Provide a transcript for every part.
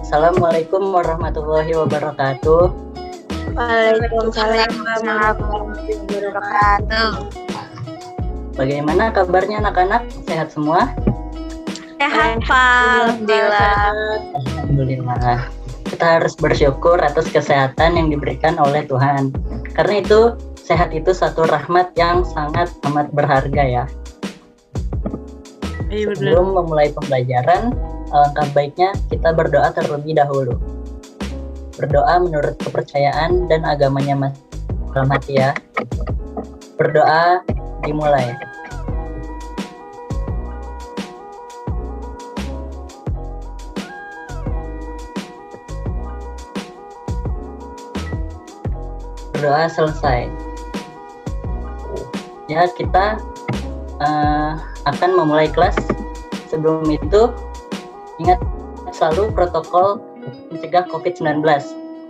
Assalamualaikum warahmatullahi wabarakatuh. Waalaikumsalam warahmatullahi wabarakatuh. Bagaimana kabarnya anak-anak? Sehat semua? Sehat, Pak. Alhamdulillah. Alhamdulillah. Kita harus bersyukur atas kesehatan yang diberikan oleh Tuhan. Karena itu, sehat itu satu rahmat yang sangat amat berharga ya. Sebelum memulai pembelajaran, alangkah baiknya kita berdoa terlebih dahulu. Berdoa menurut kepercayaan dan agamanya dalam hati ya. Berdoa dimulai. Berdoa selesai. Ya, kita akan memulai kelas. Sebelum itu, ingat selalu protokol mencegah COVID-19.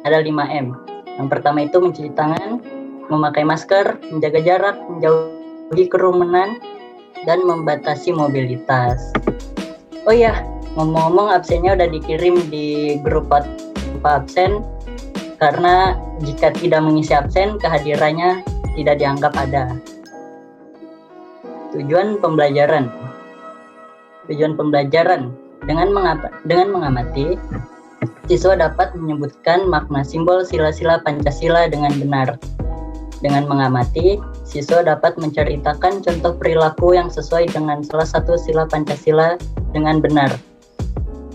Ada 5M. Yang pertama itu mencuci tangan, memakai masker, menjaga jarak, menjauhi kerumunan, dan membatasi mobilitas. Oh iya, ngomong-ngomong absennya udah dikirim di grup absen, karena jika tidak mengisi absen, kehadirannya tidak dianggap ada. Tujuan pembelajaran. Dengan mengamati, siswa dapat menyebutkan makna simbol sila-sila Pancasila dengan benar. Dengan mengamati, siswa dapat menceritakan contoh perilaku yang sesuai dengan salah satu sila Pancasila dengan benar.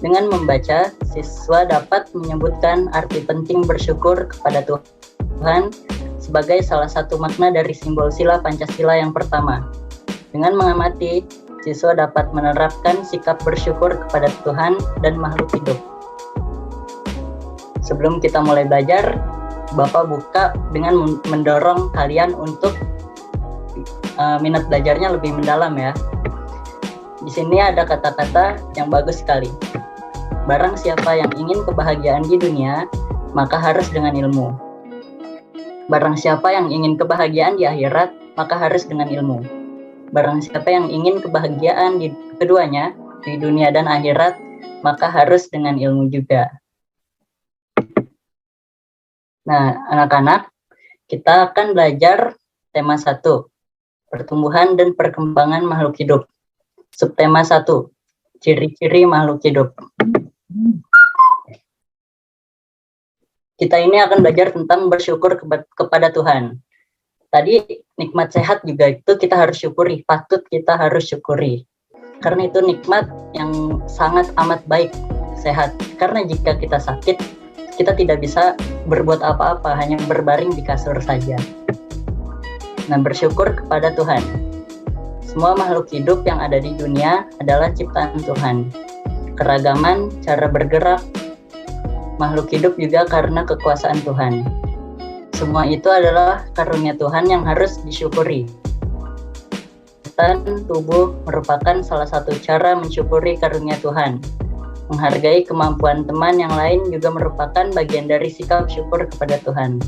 Dengan membaca, siswa dapat menyebutkan arti penting bersyukur kepada Tuhan sebagai salah satu makna dari simbol sila Pancasila yang pertama. Dengan mengamati, siswa dapat menerapkan sikap bersyukur kepada Tuhan dan makhluk hidup. Sebelum kita mulai belajar, Bapak buka dengan mendorong kalian untuk minat belajarnya lebih mendalam ya. Di sini ada kata-kata yang bagus sekali. Barang siapa yang ingin kebahagiaan di dunia, maka harus dengan ilmu. Barang siapa yang ingin kebahagiaan di akhirat, maka harus dengan ilmu. Barang siapa yang ingin kebahagiaan di keduanya, di dunia dan akhirat, maka harus dengan ilmu juga. Nah, anak-anak, kita akan belajar tema 1, pertumbuhan dan perkembangan makhluk hidup. Subtema 1, ciri-ciri makhluk hidup. Kita ini akan belajar tentang bersyukur kepada Tuhan. Tadi nikmat sehat juga itu kita harus syukuri, patut kita harus syukuri. Karena itu nikmat yang sangat amat baik, sehat. Karena jika kita sakit, kita tidak bisa berbuat apa-apa, hanya berbaring di kasur saja. Nah, bersyukur kepada Tuhan. Semua makhluk hidup yang ada di dunia adalah ciptaan Tuhan. Keragaman cara bergerak makhluk hidup juga karena kekuasaan Tuhan. Semua itu adalah karunia Tuhan yang harus disyukuri. Dan tubuh merupakan salah satu cara mensyukuri karunia Tuhan. Menghargai kemampuan teman yang lain juga merupakan bagian dari sikap syukur kepada Tuhan.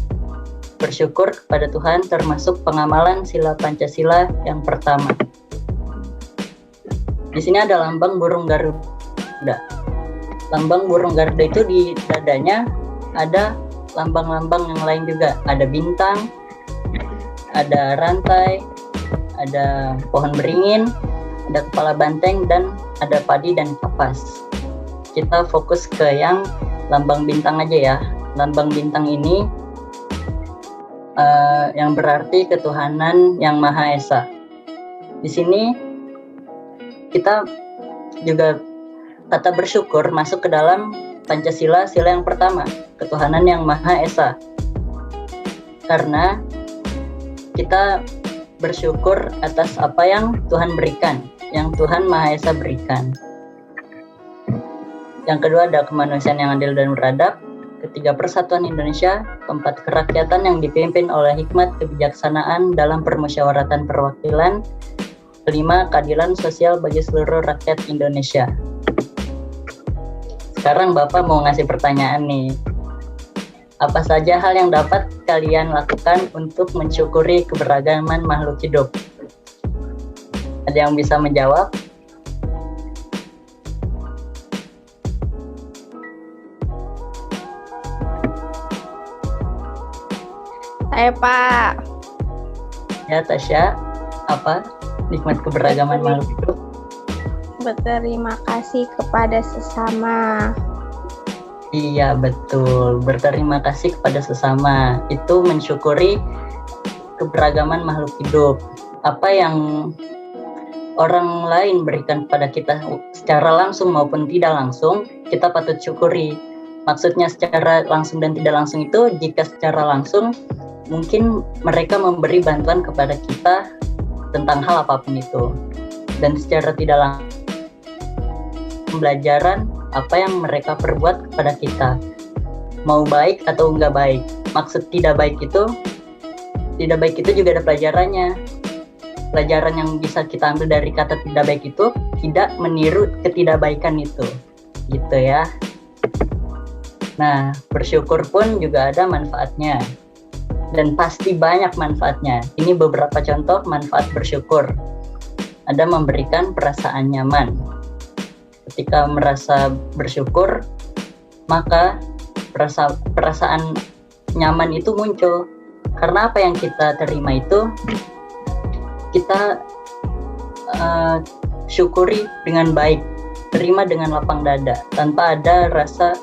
Bersyukur kepada Tuhan termasuk pengamalan sila Pancasila yang pertama. Di sini ada lambang burung Garuda. Lambang burung Garuda itu di dadanya ada lambang-lambang yang lain juga. Ada bintang, ada rantai, ada pohon beringin, ada kepala banteng, dan ada padi dan kapas. Kita fokus ke yang lambang bintang aja ya. Lambang bintang ini yang berarti ketuhanan yang Maha Esa. Di sini kita juga kata bersyukur masuk ke dalam Pancasila sila yang pertama, ketuhanan yang Maha Esa. Karena kita bersyukur atas apa yang Tuhan berikan, yang Tuhan Maha Esa berikan. Yang kedua ada kemanusiaan yang adil dan beradab. Ketiga, persatuan Indonesia. Keempat, kerakyatan yang dipimpin oleh hikmat kebijaksanaan dalam permusyawaratan perwakilan. Kelima, keadilan sosial bagi seluruh rakyat Indonesia. Sekarang Bapak mau ngasih pertanyaan nih. Apa saja hal yang dapat kalian lakukan untuk mensyukuri keberagaman makhluk hidup? Ada yang bisa menjawab? Saya Pak. Ya, Tasya, apa nikmat keberagaman makhluk hidup? Berterima kasih kepada sesama. Iya, betul. Berterima kasih kepada sesama. Itu mensyukuri keberagaman makhluk hidup. Apa yang orang lain berikan kepada kita secara langsung maupun tidak langsung, kita patut syukuri. Maksudnya secara langsung dan tidak langsung itu, jika secara langsung mungkin mereka memberi bantuan kepada kita tentang hal apapun itu. Dan secara tidak langsung pembelajaran apa yang mereka perbuat kepada kita, mau baik atau enggak baik. Maksud tidak baik itu juga ada pelajarannya. Pelajaran yang bisa kita ambil dari kata tidak baik itu tidak meniru ketidakbaikan itu, gitu ya. Nah, bersyukur pun juga ada manfaatnya, dan pasti banyak manfaatnya. Ini beberapa contoh manfaat bersyukur. Ada memberikan perasaan nyaman. Ketika merasa bersyukur, maka perasaan nyaman itu muncul. Karena apa yang kita terima itu kita syukuri dengan baik, terima dengan lapang dada, tanpa ada rasa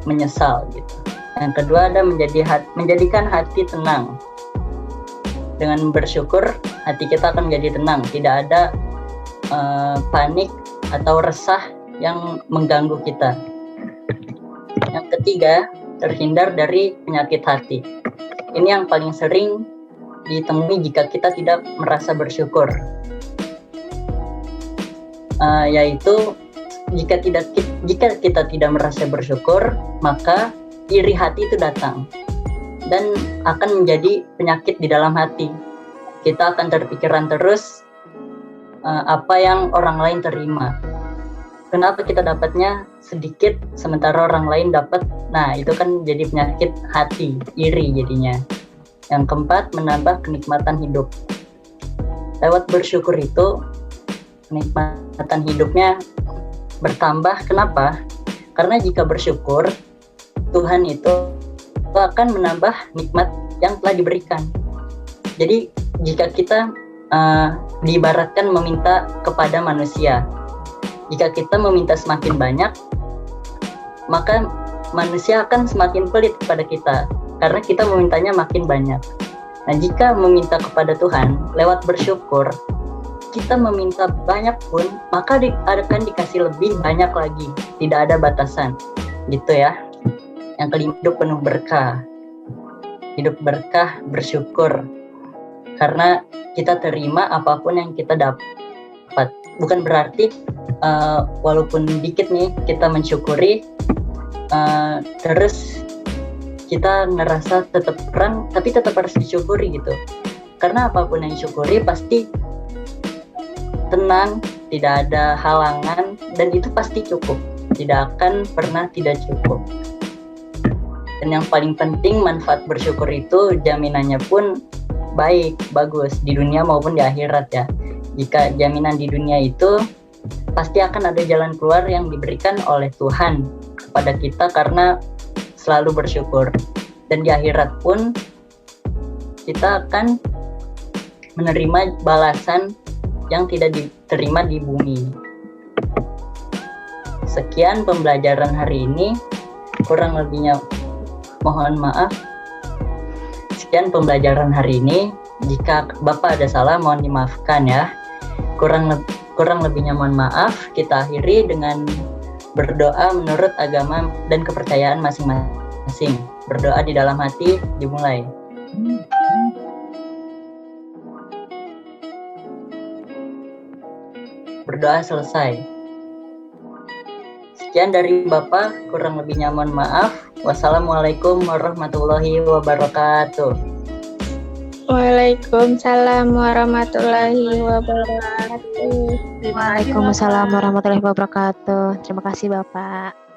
menyesal gitu. Yang kedua ada menjadikan hati tenang. Dengan bersyukur, hati kita akan menjadi tenang, tidak ada panik atau resah yang mengganggu kita. Yang ketiga, terhindar dari penyakit hati. Ini yang paling sering ditemui jika kita tidak merasa bersyukur. Yaitu jika kita tidak merasa bersyukur, maka iri hati itu datang dan akan menjadi penyakit di dalam hati. Kita akan terpikiran terus apa yang orang lain terima. Kenapa kita dapatnya sedikit sementara orang lain dapat? Nah, itu kan jadi penyakit hati, iri jadinya. Yang keempat, menambah kenikmatan hidup. Lewat bersyukur itu, kenikmatan hidupnya bertambah. Kenapa? Karena jika bersyukur, Tuhan itu akan menambah nikmat yang telah diberikan. Jadi, jika kita diibaratkan meminta kepada manusia, jika kita meminta semakin banyak, maka manusia akan semakin pelit kepada kita, karena kita memintanya makin banyak. Nah, jika meminta kepada Tuhan lewat bersyukur, kita meminta banyak pun, maka akan dikasih lebih banyak lagi, tidak ada batasan, gitu ya. Yang kelima, hidup penuh berkah. Hidup berkah, bersyukur, karena kita terima apapun yang kita dapat. Bukan berarti walaupun dikit nih kita mensyukuri, terus kita ngerasa tetap kurang, tapi tetap harus disyukuri gitu. Karena apapun yang disyukuri pasti tenang, tidak ada halangan, dan itu pasti cukup. Tidak akan pernah tidak cukup. Dan yang paling penting, manfaat bersyukur itu jaminannya pun baik, bagus di dunia maupun di akhirat ya. Jika jaminan di dunia itu pasti akan ada jalan keluar yang diberikan oleh Tuhan kepada kita karena selalu bersyukur. Dan di akhirat pun kita akan menerima balasan yang tidak diterima di bumi. Sekian pembelajaran hari ini, kurang lebihnya mohon maaf. Sekian pembelajaran hari ini, jika Bapak ada salah mohon dimaafkan ya. Kurang lebihnya mohon maaf. Kita akhiri dengan berdoa menurut agama dan kepercayaan masing-masing. Berdoa di dalam hati dimulai. Berdoa selesai. Sekian dari Bapak, kurang lebihnya mohon maaf. Wassalamualaikum warahmatullahi wabarakatuh. Waalaikumsalam warahmatullahi wabarakatuh. Waalaikumsalam warahmatullahi wabarakatuh. Terima kasih Bapak.